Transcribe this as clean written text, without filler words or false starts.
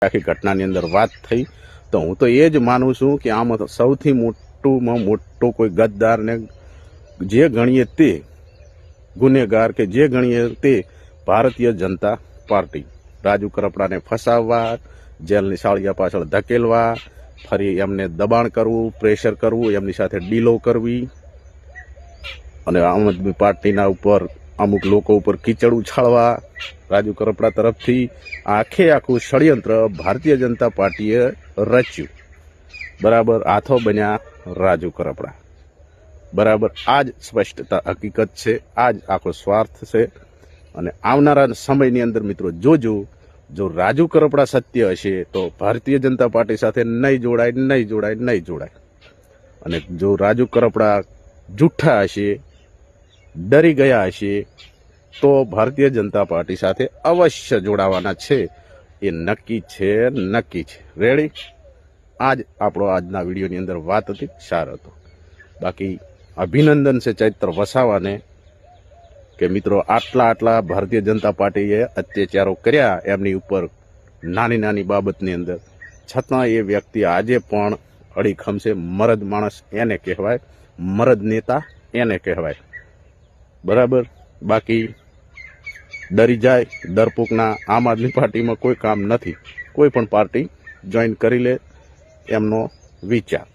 આખી ઘટનાની અંદર વાત થઈ, તો હું તો એ જ માનું છું કે આમાં તો સૌથી મોટુંમાં મોટો કોઈ ગદ્દારને જે ગણીએ તે ગુનેગાર કે જે ગણીએ તે ભારતીય જનતા પાર્ટી. રાજુ કરપડાને ફસાવવા, જેલની સાળિયા પાછળ ધકેલવા, ફરી એમને દબાણ કરવું, પ્રેશર કરવું, એમની સાથે ડીલો કરવી અને આમ આદમી પાર્ટીના ઉપર અમુક લોકો ઉપર કીચડ ઉછાળવા રાજુ કરપડા તરફથી આખું ષડયંત્ર ભારતીય જનતા પાર્ટીએ રચ્યું. બરાબર, હાથો બન્યા રાજુ કરપડા. બરાબર, આ જ સ્પષ્ટતા હકીકત છે, આ જ આખો સ્વાર્થ છે. અને આવનારા સમયની અંદર મિત્રો જોજો, જો રાજુ કરપડા સત્ય હશે તો ભારતીય જનતા પાર્ટી સાથે નહીં જોડાય. અને જો રાજુ કરપડા જૂઠા હશે, ડરી ગયા હશે, તો ભારતીય જનતા પાર્ટી સાથે અવશ્ય જોડાવાના છે. એ નક્કી છે. રેડી? આજ આપણો આજના વિડીયોની અંદર વાત હતી, સારો હતો. બાકી અભિનંદન છે ચૈત્ર વસાવાને કે મિત્રો આટલા ભારતીય જનતા પાર્ટીએ અત્યાચારો કર્યા એમની ઉપર નાની બાબતની અંદર, છતાં એ વ્યક્તિ આજે પણ અડીખમ છે. મરદ માણસ એને કહેવાય, મરદ નેતા એને કહેવાય. બરાબર, બાકી ડરી જાય ડરપોકના આમ આદમી પાર્ટીમાં કોઈ કામ નથી. કોઈ પણ પાર્ટી જોઈન કરી લે એમનો વિચાર.